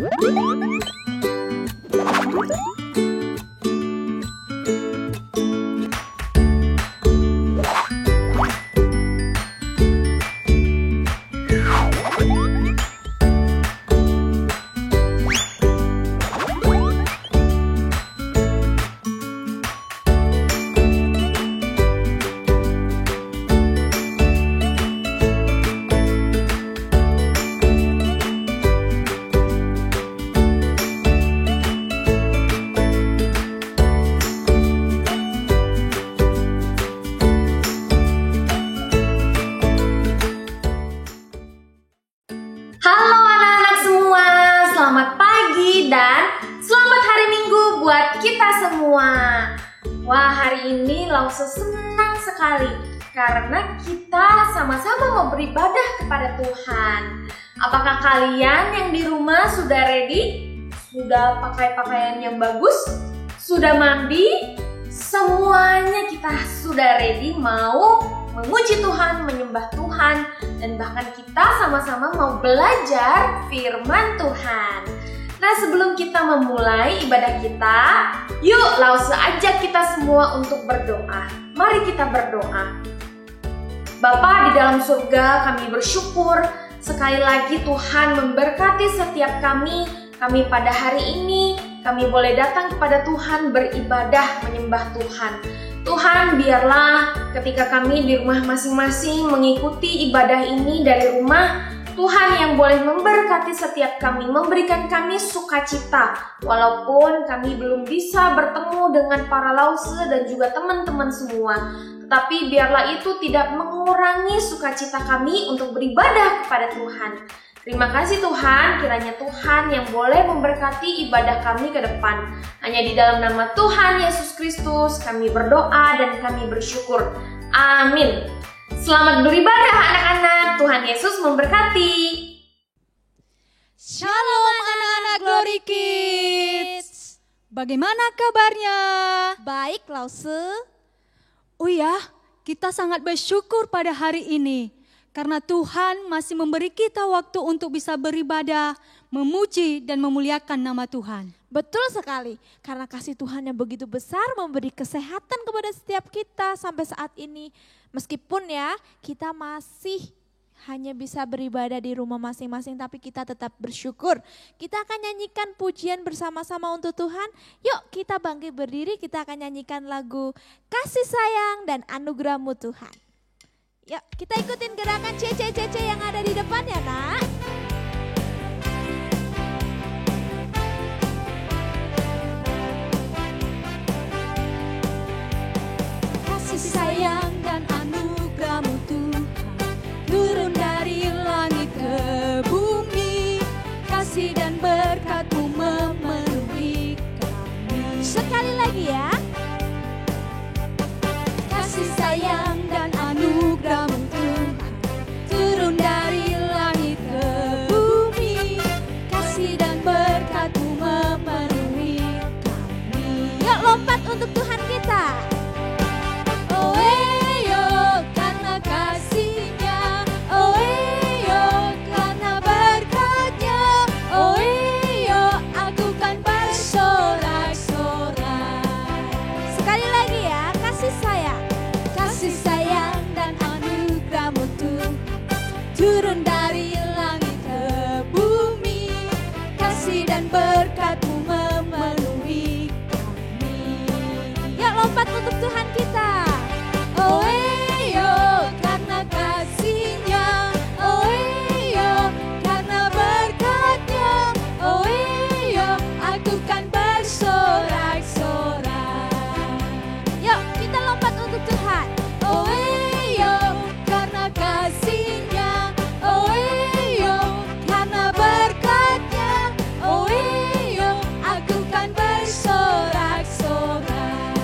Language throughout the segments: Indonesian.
Halo anak-anak semua, selamat pagi dan selamat hari Minggu buat kita semua. Wah, hari ini Lause senang sekali karena kita sama-sama mau beribadah kepada Tuhan. Apakah kalian yang di rumah sudah ready? Sudah pakai pakaian yang bagus? Sudah mandi? Semuanya kita sudah ready mau memuji Tuhan, menyembah Tuhan, dan bahkan kita sama-sama mau belajar firman Tuhan. Nah, sebelum kita memulai ibadah kita, yuk Lause ajak kita semua untuk berdoa. Mari kita berdoa. Bapa di dalam surga, kami bersyukur sekali lagi Tuhan memberkati setiap kami pada hari ini. Kami boleh datang kepada Tuhan beribadah, menyembah Tuhan. Tuhan, biarlah ketika kami di rumah masing-masing mengikuti ibadah ini dari rumah, Tuhan yang boleh memberkati setiap kami, memberikan kami sukacita. Walaupun kami belum bisa bertemu dengan para Lause dan juga teman-teman semua, tetapi biarlah itu tidak mengurangi sukacita kami untuk beribadah kepada Tuhan. Terima kasih Tuhan, kiranya Tuhan yang boleh memberkati ibadah kami ke depan. Hanya di dalam nama Tuhan Yesus Kristus kami berdoa dan kami bersyukur. Amin. Selamat beribadah anak-anak, Tuhan Yesus memberkati. Shalom anak-anak Glory Kids. Bagaimana kabarnya? Baik Lause. Oh ya, kita sangat bersyukur pada hari ini. Karena Tuhan masih memberi kita waktu untuk bisa beribadah, memuji dan memuliakan nama Tuhan. Betul sekali, karena kasih Tuhan yang begitu besar memberi kesehatan kepada setiap kita sampai saat ini. Meskipun ya kita masih hanya bisa beribadah di rumah masing-masing, tapi kita tetap bersyukur. Kita akan nyanyikan pujian bersama-sama untuk Tuhan. Yuk kita bangkit berdiri, kita akan nyanyikan lagu Kasih Sayang dan Anugerah-Mu Tuhan. Yuk kita ikutin gerakan CC yang ada di depan ya nak. Kasih sayang dan anugerah-Mu Tuhan turun dari langit ke bumi. Kasih dan berkat-Mu memenuhi kami. Sekali lagi ya. Kasih sayang dan anugerah-Mu Tuhan turun dari langit ke bumi. Kasih dan berkat-Mu memenuhi kami. Yuk lompat untuk Tuhan kita. Oh yo karena kasih-Nya, oh yo karena berkat-Nya, oh yo aku kan bersorak-sorak. Sekali lagi ya, kasih sayang. Kasih sayang dan anugerah-Mu Tuhan turun dari langit ke bumi. Kasih dan berkat-Mu memenuhi kami. Yuk lompat untuk Tuhan kita. Oh yo karena kasih-Nya, oh yo karena berkat-Nya, oh yo aku kan bersorak-sorak. Yuk kita lompat untuk Tuhan. Oh yo karena kasih-Nya, oh yo karena berkat-Nya, oh yo aku kan bersorak-sorak.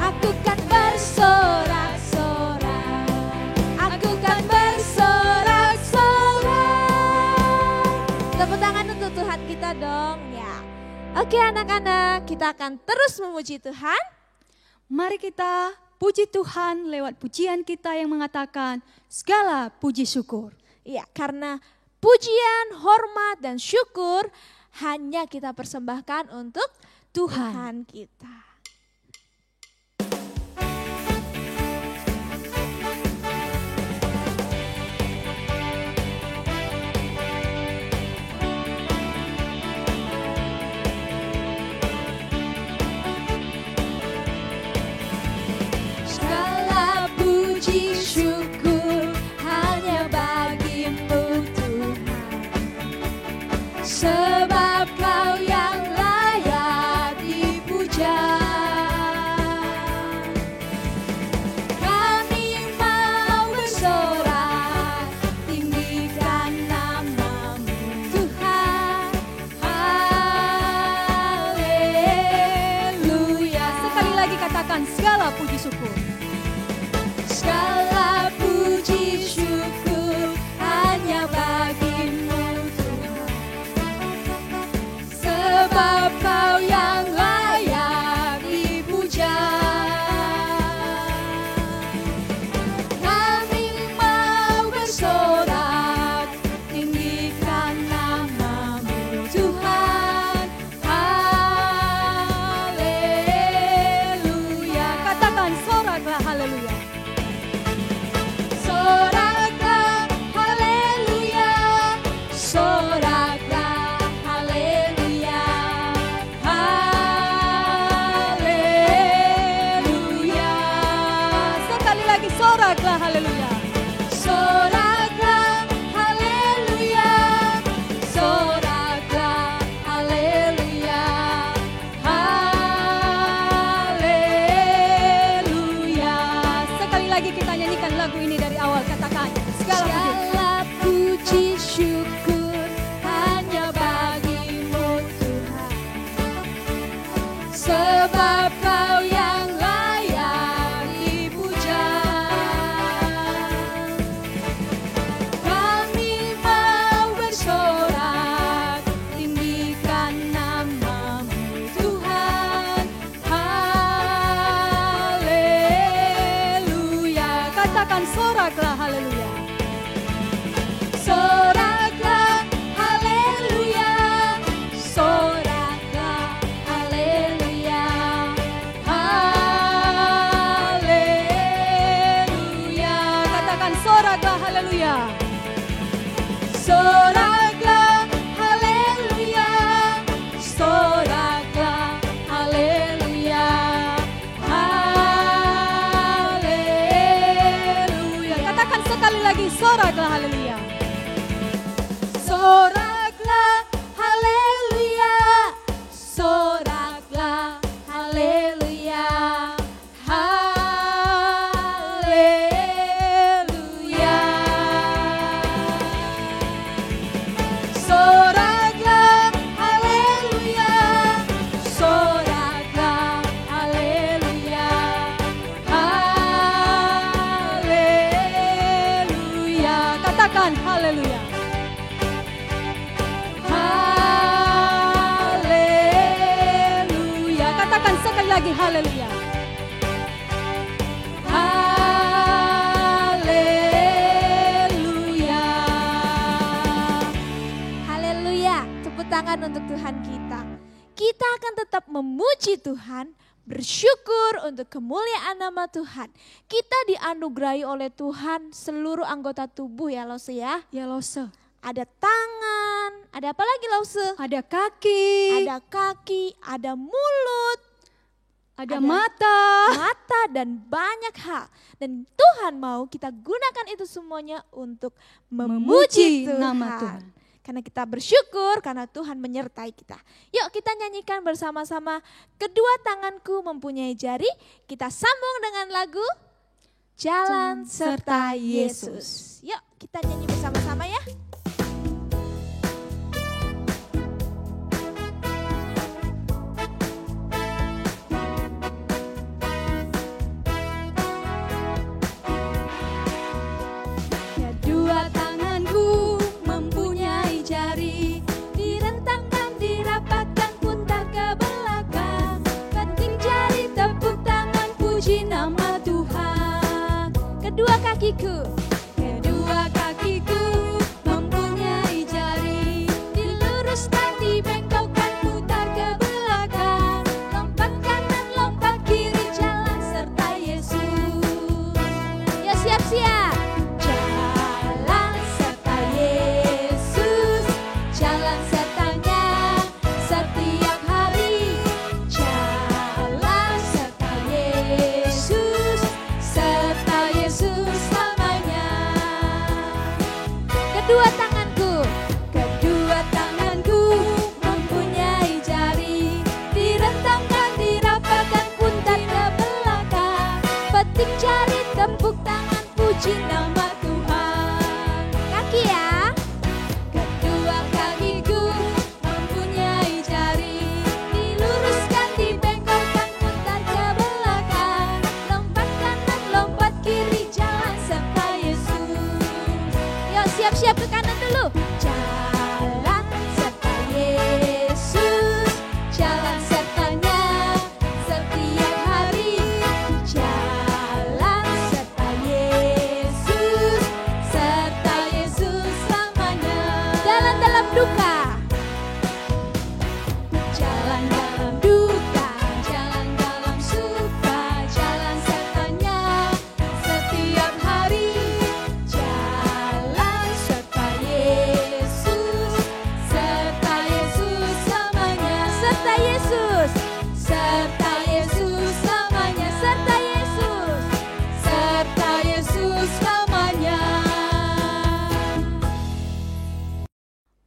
Aku kan bersorak-sorak. Aku kan bersorak-sorak. Tepuk tangan untuk Tuhan kita dong ya. Oke anak-anak, kita akan terus memuji Tuhan. Mari kita puji Tuhan lewat pujian kita yang mengatakan segala puji syukur. Iya, karena pujian, hormat, dan syukur hanya kita persembahkan untuk Tuhan kita. Segala puji syukur hanya bagimu Tuhan, sebab Kau yang layak dipuja. Kami mau bersorak, tinggikan nama-Mu Tuhan. Haleluya. Sekali lagi katakan segala puji syukur. Segala puji syukur hanya bagimu Tuhan, sebab Kau yang layak dipuja. Kami mau bersorak, tinggikan nama-Mu Tuhan. Haleluya. Katakan soraklah haleluya. Soraklah haleluya, soraklah haleluya, haleluya. Sekali lagi soraklah haleluya. Soraklah haleluya, soraklah haleluya, haleluya. Sekali lagi kita nyanyikan lagu ini dari awal, katakan segala puji syukur hanya bagimu Tuhan, sebab Kau yang layak dipuja. Kami mau bersorak, tinggikan nama-Mu Tuhan. Haleluya. Katakan soraklah haleluya. Soraklah haleluya, soraklah haleluya, haleluya. Katakan soraklah haleluya. Soraklah haleluya, soraklah haleluya, haleluya. Katakan sekali lagi soraklah haleluya. Soraklah haleluya, soraklah haleluya, haleluya. Soraklah haleluya, soraklah haleluya, haleluya. Katakan haleluya. Haleluya. Katakan sekali lagi haleluya. Haleluya. Haleluya, tepuk tangan untuk Tuhan kita. Kita akan tetap memuji Tuhan, bersyukur untuk kemuliaan nama Tuhan. Kita dianugerahi oleh Tuhan seluruh anggota tubuh ya Lause ya. Ya Lause. Ada tangan, ada apa lagi Lause? Ada kaki. Ada kaki, ada mulut, Ada ada mata dan banyak hal. Dan Tuhan mau kita gunakan itu semuanya untuk memuji Tuhan. nama Tuhan. Karena kita bersyukur karena Tuhan menyertai kita. Yuk kita nyanyikan bersama-sama Kedua Tanganku Mempunyai Jari. Kita sambung dengan lagu Jalan Serta Yesus. Yuk kita nyanyi bersama-sama ya. Kedua tanganku mempunyai jari, direntangkan, dirapatkan pun tak ke belakang. Penting jari, tepuk tangan, puji nama Tuhan. Kedua kakiku Kedua kakiku mempunyai jari, diluruskan, dibengkokkan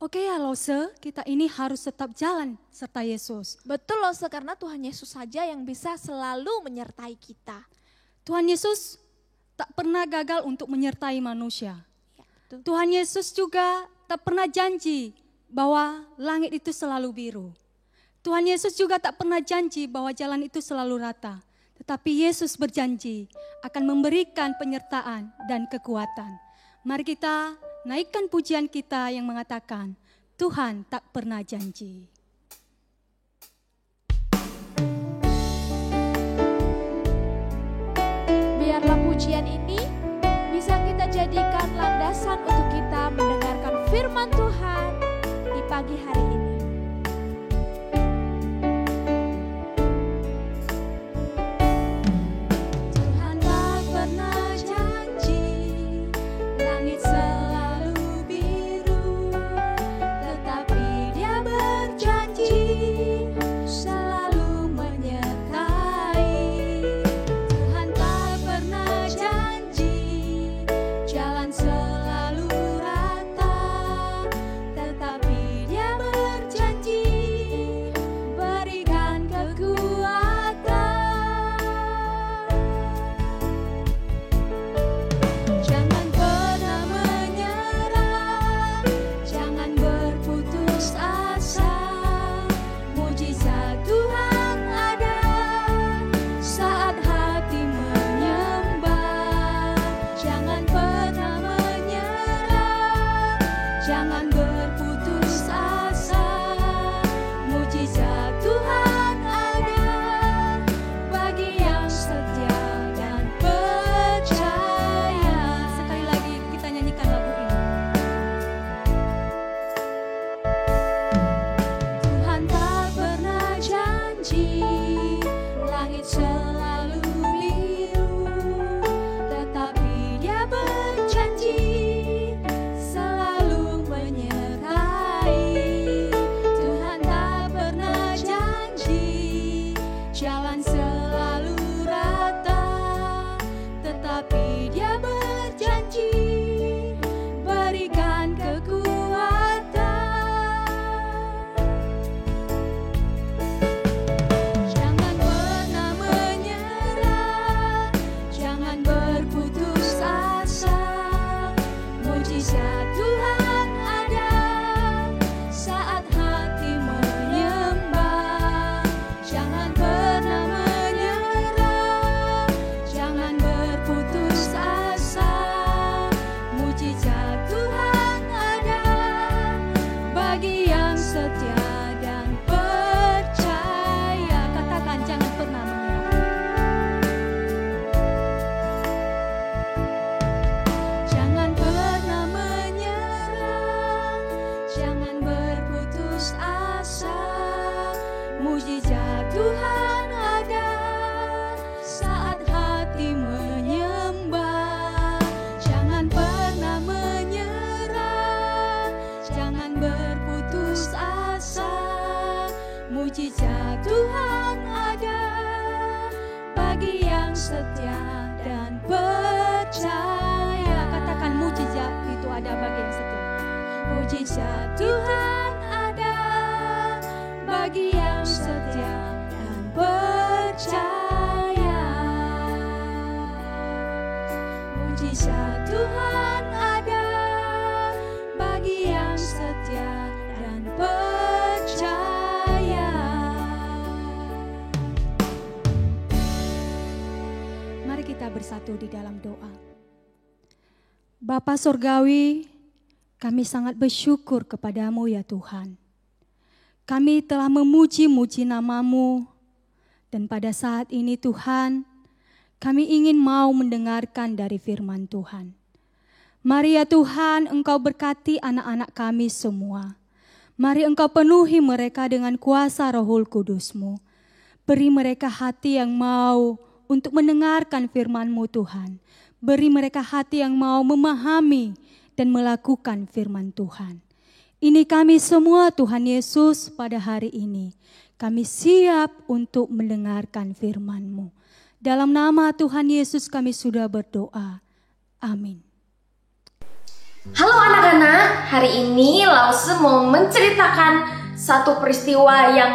Oke ya Lose, kita ini harus tetap jalan serta Yesus. Betul Lose, karena Tuhan Yesus saja yang bisa selalu menyertai kita. Tuhan Yesus tak pernah gagal untuk menyertai manusia. Ya, betul. Tuhan Yesus juga tak pernah janji bahwa langit itu selalu biru. Tuhan Yesus juga tak pernah janji bahwa jalan itu selalu rata. Tetapi Yesus berjanji akan memberikan penyertaan dan kekuatan. Mari kita naikkan pujian kita yang mengatakan, Tuhan tak pernah janji. Biarlah pujian ini bisa kita jadikan landasan untuk kita mendengarkan firman Tuhan di pagi hari ini. Mujizat Tuhan ada bagi yang setia dan percaya. Katakan mujizat itu ada bagi yang setia. Mujizat Tuhan ada bagi yang setia dan percaya. Mujizat Tuhan ada bagi yang setia dan percaya. Mari kita bersatu di dalam doa. Bapa Surgawi, kami sangat bersyukur kepadamu ya Tuhan. Kami telah memuji-muji nama-Mu, dan pada saat ini Tuhan, kami ingin mau mendengarkan dari firman Tuhan. Mari ya Tuhan, Engkau berkati anak-anak kami semua. Mari Engkau penuhi mereka dengan kuasa Roh Kudus-Mu. Beri mereka hati yang mau untuk mendengarkan firman-Mu Tuhan. Beri mereka hati yang mau memahami dan melakukan firman Tuhan. Ini kami semua Tuhan Yesus pada hari ini. Kami siap untuk mendengarkan firman-Mu. Dalam nama Tuhan Yesus kami sudah berdoa. Amin. Halo anak-anak, hari ini Lause mau menceritakan satu peristiwa yang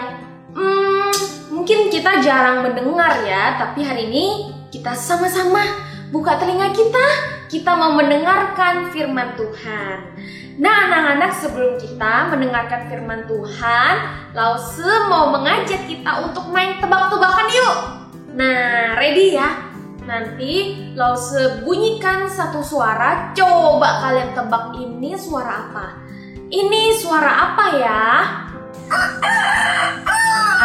mungkin kita jarang mendengar ya. Tapi hari ini kita sama-sama buka telinga kita mau mendengarkan firman Tuhan. Nah anak-anak, sebelum kita mendengarkan firman Tuhan, Lause mau mengajak kita untuk main tebak-tebakan yuk. Nah ready ya? Nanti Lause bunyikan satu suara, coba kalian tebak ini suara apa? Ini suara apa ya?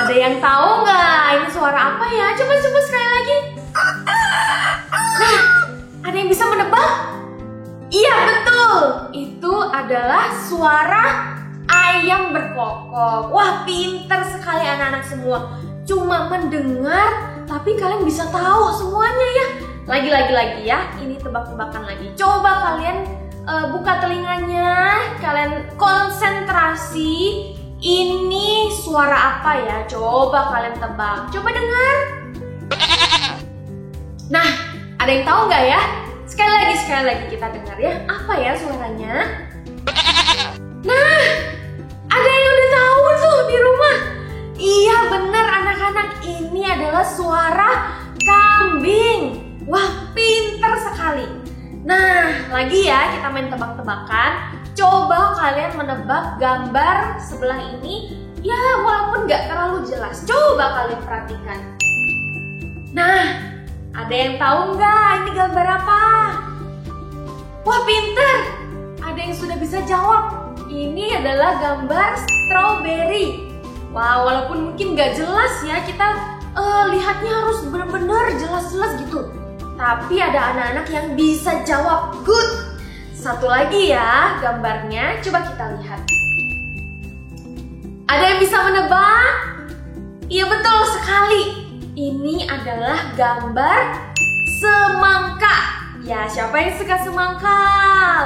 Ada yang tahu nggak ini suara apa ya? Coba sebut sekali lagi. Nah, ada yang bisa menebak? Iya betul, itu adalah suara ayam berkokok. Wah pinter sekali anak-anak semua. Cuma mendengar tapi kalian bisa tahu semuanya ya. Lagi ya, ini tebak-tebakan lagi. Coba kalian buka telinganya, kalian konsentrasi. Ini suara apa ya? Coba kalian tebak. Coba dengar. Nah, ada yang tahu nggak ya? Sekali lagi kita dengar ya. Apa ya suaranya? Nah, ada yang udah tahu tuh di rumah. Iya bener anak-anak, ini adalah suara kambing. Wah pinter sekali. Nah lagi ya, kita main tebak-tebakan. Coba kalian menebak gambar sebelah ini. Ya walaupun gak terlalu jelas, coba kalian perhatikan. Nah ada yang tahu nggak ini gambar apa? Wah pinter, ada yang sudah bisa jawab. Ini adalah gambar strawberry. Wah, walaupun mungkin gak jelas ya, kita lihatnya harus benar-benar jelas-jelas gitu. Tapi ada anak-anak yang bisa jawab. Good. Satu lagi ya gambarnya, coba kita lihat. Ada yang bisa menebak? Iya betul sekali. Ini adalah gambar semangka. Ya, siapa yang suka semangka?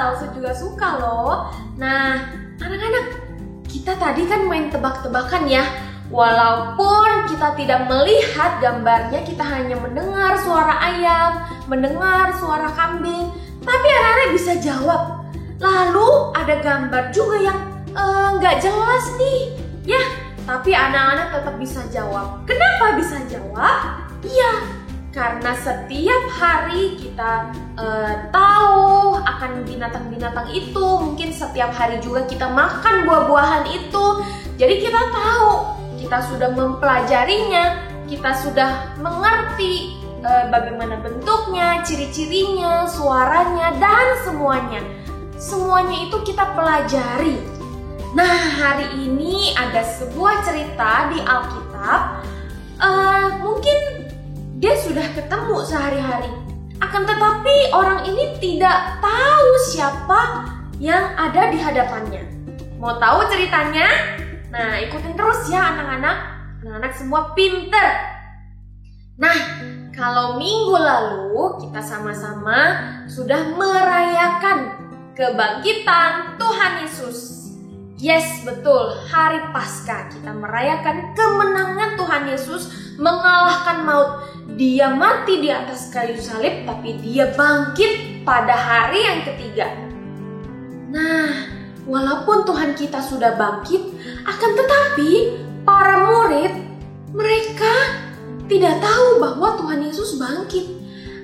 Lause juga suka loh. Nah, anak-anak, kita tadi kan main tebak-tebakan ya. Walaupun kita tidak melihat gambarnya, kita hanya mendengar suara ayam, mendengar suara kambing, tapi anak-anak bisa jawab. Lalu ada gambar juga yang nggak jelas nih, ya. Tapi anak-anak tetap bisa jawab. Kenapa bisa jawab? Iya, karena setiap hari kita tahu akan binatang-binatang itu. Mungkin setiap hari juga kita makan buah-buahan itu. Jadi kita tahu, kita sudah mempelajarinya, kita sudah mengerti bagaimana bentuknya, ciri-cirinya, suaranya, dan semuanya. Semuanya itu kita pelajari. Nah hari ini ada sebuah cerita di Alkitab. Mungkin dia sudah ketemu sehari-hari, akan tetapi orang ini tidak tahu siapa yang ada di hadapannya. Mau tahu ceritanya? Nah, ikutin terus ya anak-anak. Anak-anak semua pinter. Nah, kalau minggu lalu kita sama-sama sudah merayakan kebangkitan Tuhan Yesus. Yes, betul, hari Paskah kita merayakan kemenangan Tuhan Yesus mengalahkan maut. Dia mati di atas kayu salib, tapi dia bangkit pada hari yang ketiga. Nah, walaupun Tuhan kita sudah bangkit, akan tetapi para murid, mereka tidak tahu bahwa Tuhan Yesus bangkit.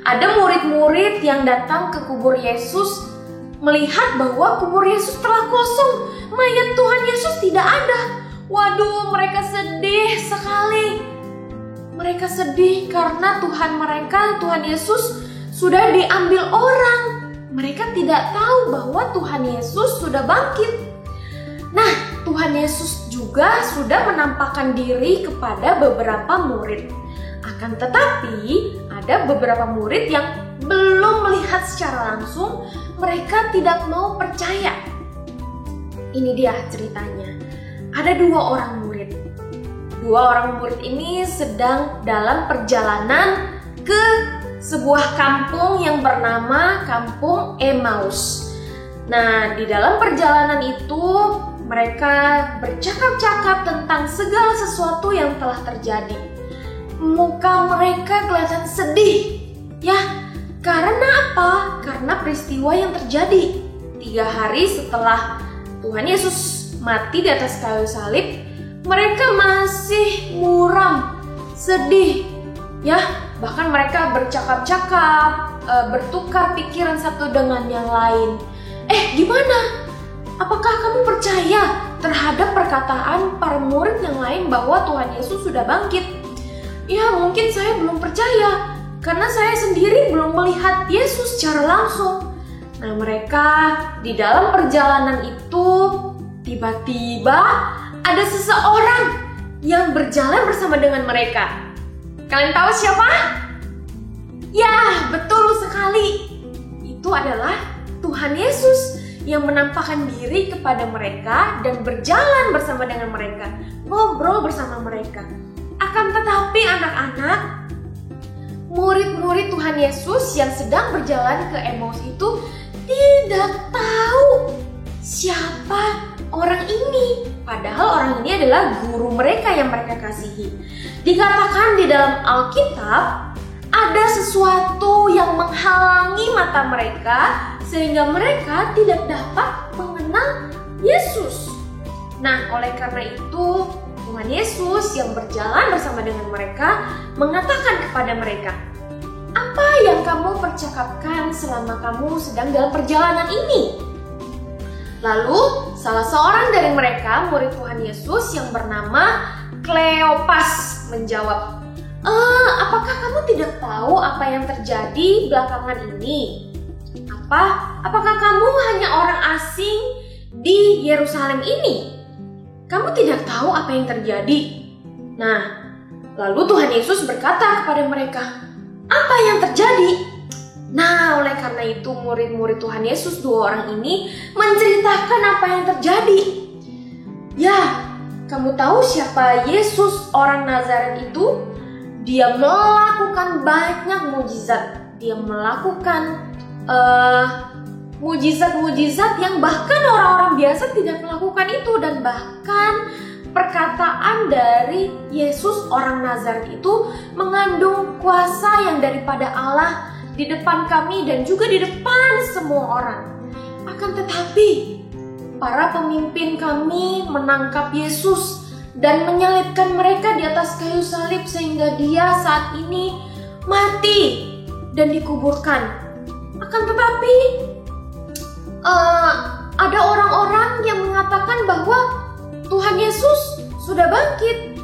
Ada murid-murid yang datang ke kubur Yesus, melihat bahwa kubur Yesus telah kosong, mayat Tuhan Yesus tidak ada. Waduh, mereka sedih sekali. Mereka sedih karena Tuhan Yesus sudah diambil orang. Mereka tidak tahu bahwa Tuhan Yesus sudah bangkit. Nah, Tuhan Yesus juga sudah menampakkan diri kepada beberapa murid. Akan tetapi, ada beberapa murid yang belum melihat secara langsung, mereka tidak mau percaya. Ini dia ceritanya. Ada dua orang murid. Dua orang murid ini sedang dalam perjalanan ke sebuah kampung yang bernama Kampung Emmaus. Nah, di dalam perjalanan itu mereka bercakap-cakap tentang segala sesuatu yang telah terjadi. Muka mereka kelihatan sedih. Ya, karena apa? Karena peristiwa yang terjadi. 3 hari setelah Tuhan Yesus mati di atas kayu salib, mereka masih muram, sedih, ya. Bahkan mereka bercakap-cakap, bertukar pikiran satu dengan yang lain. Gimana? Apakah kamu percaya terhadap perkataan para murid yang lain bahwa Tuhan Yesus sudah bangkit? Ya, mungkin saya belum percaya karena saya sendiri belum melihat Yesus secara langsung. Nah, mereka di dalam perjalanan itu tiba-tiba ada seseorang yang berjalan bersama dengan mereka. Kalian tahu siapa? Ya, betul sekali. Itu adalah Tuhan Yesus yang menampakkan diri kepada mereka dan berjalan bersama dengan mereka, ngobrol bersama mereka. Akan tetapi anak-anak, murid-murid Tuhan Yesus yang sedang berjalan ke Emmaus itu tidak tahu siapa orang ini. Padahal orang ini adalah guru mereka yang mereka kasihi. Dikatakan di dalam Alkitab ada sesuatu yang menghalangi mata mereka sehingga mereka tidak dapat mengenal Yesus. Nah, oleh karena itu Tuhan Yesus yang berjalan bersama dengan mereka mengatakan kepada mereka, "Apa yang kamu percakapkan selama kamu sedang dalam perjalanan ini?" Lalu salah seorang dari mereka, murid Tuhan Yesus yang bernama Kleopas menjawab, "Apakah kamu tidak tahu apa yang terjadi belakangan ini? Apakah kamu hanya orang asing di Yerusalem ini? Kamu tidak tahu apa yang terjadi?" Nah, lalu Tuhan Yesus berkata kepada mereka, "Apa yang terjadi?" Nah, oleh karena itu murid-murid Tuhan Yesus 2 orang ini menceritakan apa yang terjadi. Ya, kamu tahu siapa Yesus orang Nazaret itu? Dia melakukan banyak mujizat. Dia melakukan mujizat-mujizat yang bahkan orang-orang biasa tidak melakukan itu. Dan bahkan perkataan dari Yesus orang Nazaret itu mengandung kuasa yang daripada Allah di depan kami dan juga di depan semua orang. Akan tetapi para pemimpin kami menangkap Yesus dan menyalibkan mereka di atas kayu salib sehingga dia saat ini mati dan dikuburkan. Akan tetapi ada orang-orang yang mengatakan bahwa Tuhan Yesus sudah bangkit.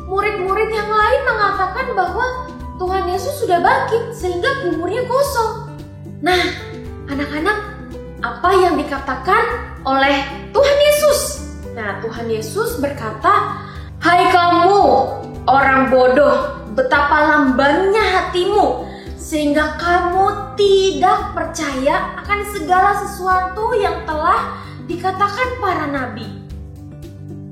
Murid-murid yang lain mengatakan bahwa Tuhan Yesus sudah bangkit sehingga kuburnya kosong. Nah, anak-anak, apa yang dikatakan oleh Tuhan Yesus? Nah, Tuhan Yesus berkata, "Hai kamu orang bodoh, betapa lambannya hatimu sehingga kamu tidak percaya akan segala sesuatu yang telah dikatakan para nabi.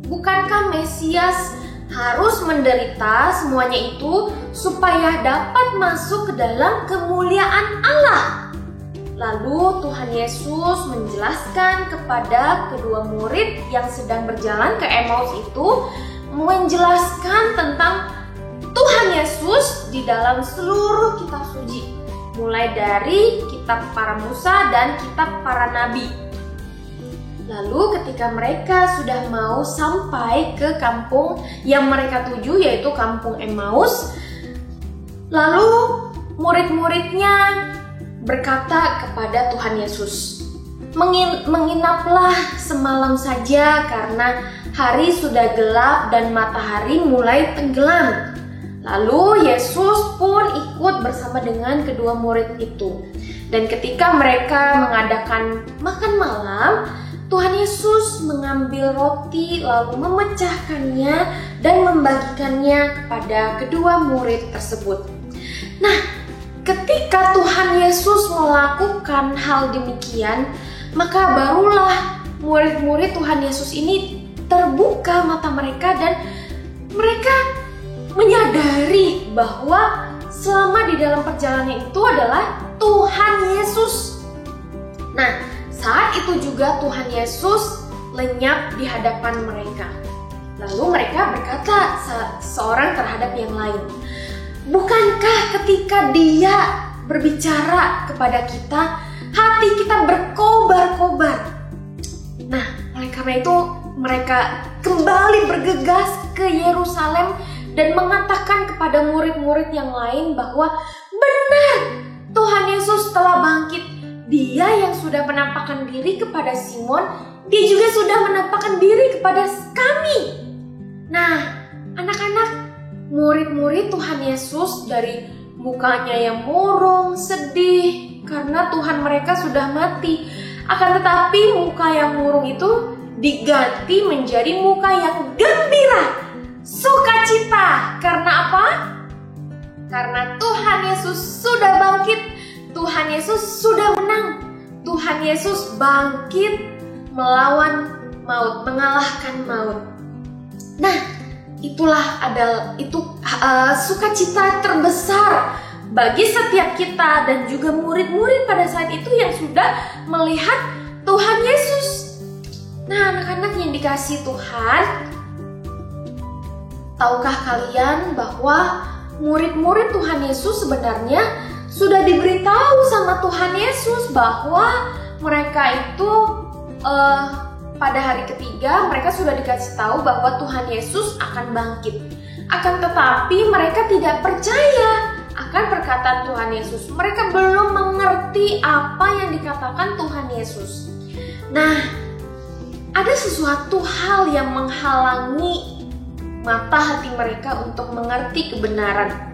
Bukankah Mesias harus menderita semuanya itu supaya dapat masuk ke dalam kemuliaan Allah?" Lalu Tuhan Yesus menjelaskan kepada kedua murid yang sedang berjalan ke Emmaus itu, menjelaskan tentang Tuhan Yesus di dalam seluruh kitab suci, mulai dari kitab para Musa dan kitab para nabi. Lalu ketika mereka sudah mau sampai ke kampung yang mereka tuju, yaitu kampung Emmaus, lalu murid-muridnya berkata kepada Tuhan Yesus, "Menginaplah semalam saja karena hari sudah gelap dan matahari mulai tenggelam." Lalu Yesus pun ikut bersama dengan kedua murid itu. Dan ketika mereka mengadakan makan malam, Tuhan Yesus mengambil roti lalu memecahkannya dan membagikannya kepada kedua murid tersebut. Nah, ketika Tuhan Yesus melakukan hal demikian, maka barulah murid-murid Tuhan Yesus ini terbuka mata mereka dan mereka menyadari bahwa selama di dalam perjalanan itu adalah Tuhan Yesus. Nah, saat itu juga Tuhan Yesus lenyap di hadapan mereka. Lalu mereka berkata seorang terhadap yang lain, "Bukankah ketika Dia berbicara kepada kita, hati kita berkobar-kobar. Nah, oleh karena itu mereka kembali bergegas ke Yerusalem dan mengatakan kepada murid-murid yang lain bahwa benar, Tuhan Yesus telah bangkit. Dia yang sudah menampakkan diri kepada Simon, dia juga sudah menampakkan diri kepada kami. Nah, anak-anak, murid-murid Tuhan Yesus dari mukanya yang murung, sedih karena Tuhan mereka sudah mati. Akan tetapi muka yang murung itu diganti menjadi muka yang gembira, sukacita. Karena apa? Karena Tuhan Yesus sudah bangkit, Tuhan Yesus sudah menang. Tuhan Yesus bangkit melawan maut, mengalahkan maut. Nah, itu sukacita terbesar bagi setiap kita dan juga murid-murid pada saat itu yang sudah melihat Tuhan Yesus. Nah, anak-anak yang dikasihi Tuhan, tahukah kalian bahwa murid-murid Tuhan Yesus sebenarnya sudah diberitahu sama Tuhan Yesus bahwa mereka itu pada hari ketiga mereka sudah dikasih tahu bahwa Tuhan Yesus akan bangkit. Akan tetapi mereka tidak percaya akan perkataan Tuhan Yesus. Mereka belum mengerti apa yang dikatakan Tuhan Yesus. Nah, ada sesuatu hal yang menghalangi mata hati mereka untuk mengerti kebenaran.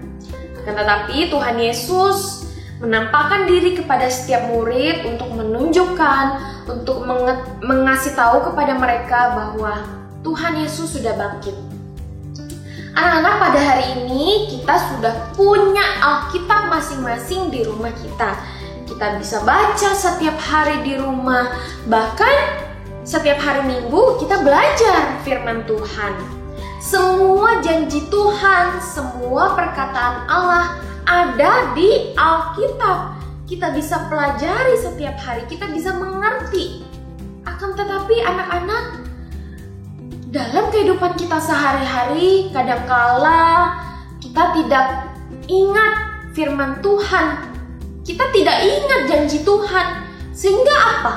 Akan tetapi Tuhan Yesus menampakkan diri kepada setiap murid untuk menunjukkan, untuk mengasih tahu kepada mereka bahwa Tuhan Yesus sudah bangkit. Anak-anak, pada hari ini kita sudah punya Alkitab masing-masing di rumah kita. Kita bisa baca setiap hari di rumah, bahkan setiap hari Minggu kita belajar firman Tuhan. Semua janji Tuhan, semua perkataan Allah ada di Alkitab. Kita bisa pelajari setiap hari, kita bisa mengerti. Akan tetapi anak-anak, dalam kehidupan kita sehari-hari, kadangkala kita tidak ingat firman Tuhan. Kita tidak ingat janji Tuhan. Sehingga apa?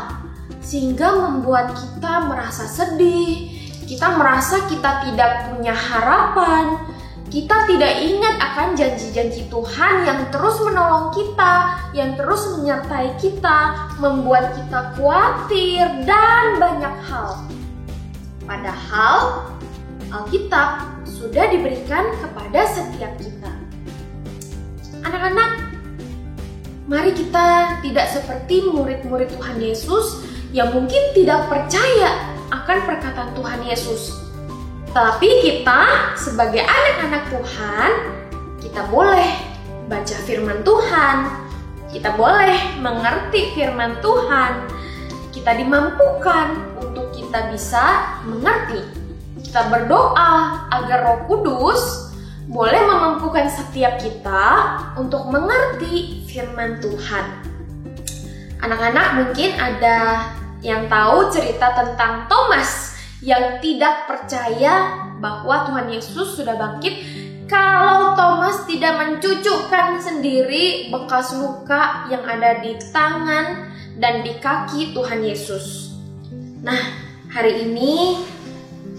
Sehingga membuat kita merasa sedih. Kita merasa kita tidak punya harapan. Kita tidak ingat akan janji-janji Tuhan yang terus menolong kita, yang terus menyertai kita, membuat kita khawatir, dan banyak hal. Padahal Alkitab sudah diberikan kepada setiap kita. Anak-anak, mari kita tidak seperti murid-murid Tuhan Yesus yang mungkin tidak percaya akan perkataan Tuhan Yesus. Tapi kita sebagai anak-anak Tuhan, kita boleh baca firman Tuhan, kita boleh mengerti firman Tuhan, kita dimampukan untuk kita bisa mengerti. Kita berdoa agar Roh Kudus boleh memampukan setiap kita untuk mengerti firman Tuhan. Anak-anak, mungkin ada yang tahu cerita tentang Thomas yang tidak percaya bahwa Tuhan Yesus sudah bangkit kalau Thomas tidak mencucukkan sendiri bekas luka yang ada di tangan dan di kaki Tuhan Yesus. Nah, hari ini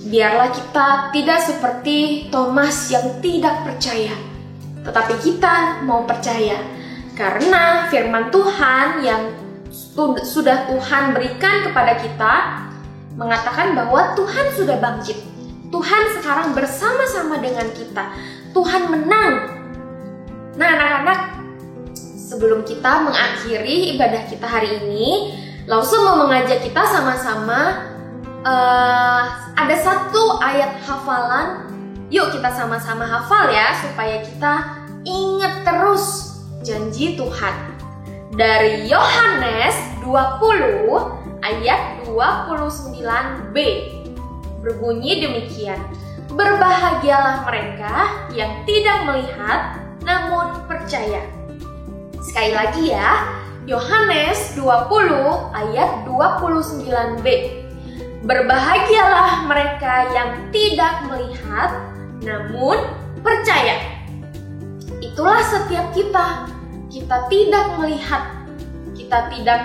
biarlah kita tidak seperti Thomas yang tidak percaya, tetapi kita mau percaya karena firman Tuhan yang sudah Tuhan berikan kepada kita mengatakan bahwa Tuhan sudah bangkit. Tuhan sekarang bersama-sama dengan kita. Tuhan menang. Nah, anak-anak, sebelum kita mengakhiri ibadah kita hari ini, Lause mau mengajak kita sama-sama ada satu ayat hafalan. Yuk kita sama-sama hafal ya, supaya kita ingat terus janji Tuhan. Dari Yohanes 20 ayat 29b berbunyi demikian. Berbahagialah mereka yang tidak melihat namun percaya. Sekali lagi ya, Yohanes 20 ayat 29b. Berbahagialah mereka yang tidak melihat namun percaya. Itulah setiap kita. Kita tidak melihat, kita kita tidak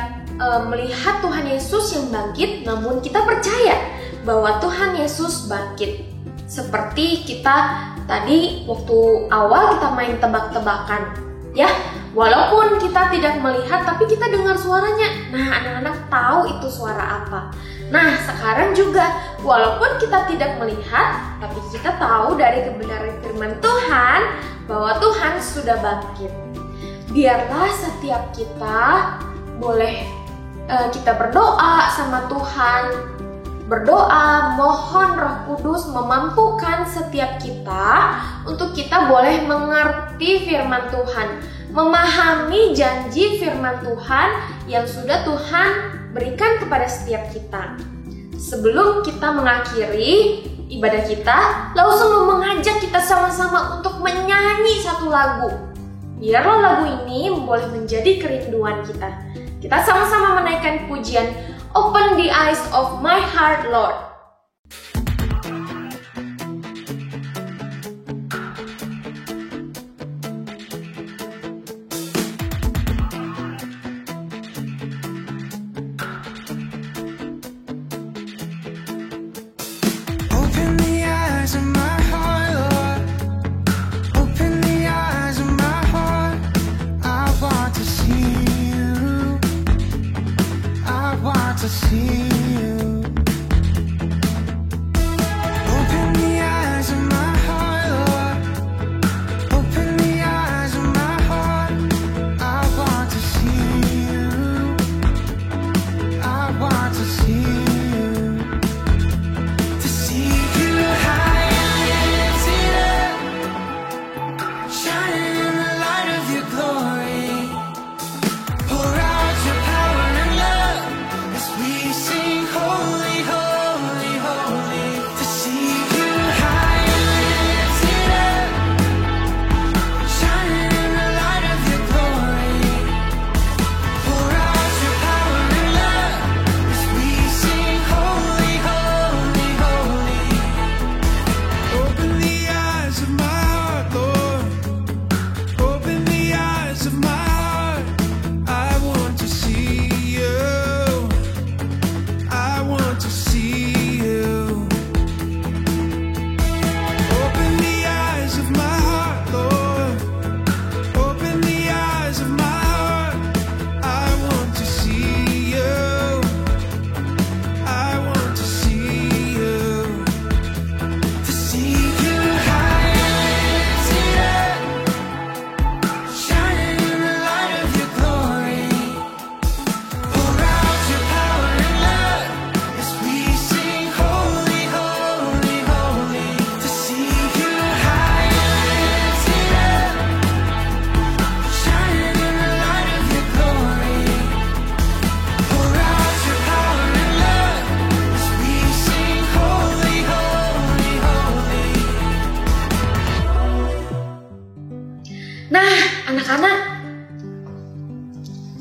melihat Tuhan Yesus yang bangkit, namun kita percaya bahwa Tuhan Yesus bangkit. Seperti kita tadi waktu awal kita main tebak-tebakan, ya. Walaupun kita tidak melihat, tapi kita dengar suaranya. Nah, anak-anak tahu itu suara apa. Nah, sekarang juga walaupun kita tidak melihat, tapi kita tahu dari kebenaran firman Tuhan bahwa Tuhan sudah bangkit. Biarlah setiap kita boleh kita berdoa sama Tuhan, berdoa mohon Roh Kudus memampukan setiap kita untuk kita boleh mengerti firman Tuhan, memahami janji firman Tuhan yang sudah Tuhan berikan kepada setiap kita. Sebelum kita mengakhiri ibadah kita, langsung mengajak kita sama-sama untuk menyanyi satu lagu. Biarlah lagu ini boleh menjadi kerinduan kita. Kita sama-sama menaikkan pujian Open the Eyes of My Heart, Lord.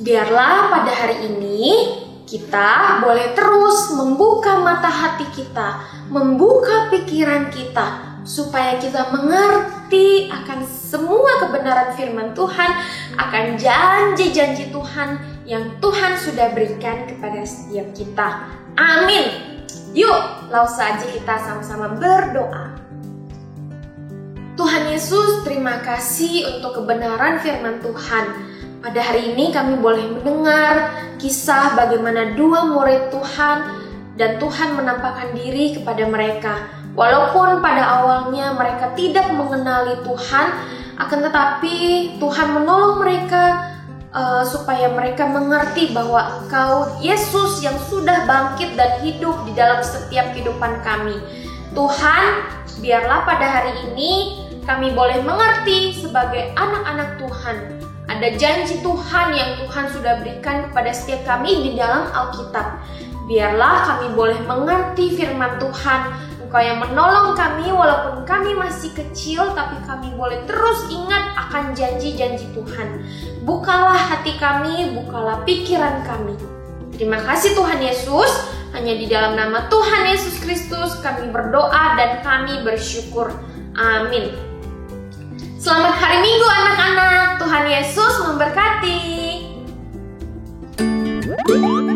Biarlah pada hari ini kita boleh terus membuka mata hati kita, membuka pikiran kita, supaya kita mengerti akan semua kebenaran firman Tuhan, akan janji-janji Tuhan yang Tuhan sudah berikan kepada setiap kita. Amin. Yuk, langsung aja kita sama-sama berdoa. Tuhan Yesus, terima kasih untuk kebenaran firman Tuhan. Pada hari ini kami boleh mendengar kisah bagaimana dua murid Tuhan dan Tuhan menampakkan diri kepada mereka. Walaupun pada awalnya mereka tidak mengenali Tuhan, akan tetapi Tuhan menolong mereka supaya mereka mengerti bahwa Engkau Yesus yang sudah bangkit dan hidup di dalam setiap kehidupan kami. Tuhan, biarlah pada hari ini kami boleh mengerti sebagai anak-anak Tuhan. Ada janji Tuhan yang Tuhan sudah berikan kepada setiap kami di dalam Alkitab. Biarlah kami boleh mengerti firman Tuhan. Engkau yang menolong kami walaupun kami masih kecil, tapi kami boleh terus ingat akan janji-janji Tuhan. Bukalah hati kami, bukalah pikiran kami. Terima kasih Tuhan Yesus. Hanya di dalam nama Tuhan Yesus Kristus kami berdoa dan kami bersyukur. Amin. Selamat hari Minggu anak-anak. Tuhan Yesus memberkati. ya.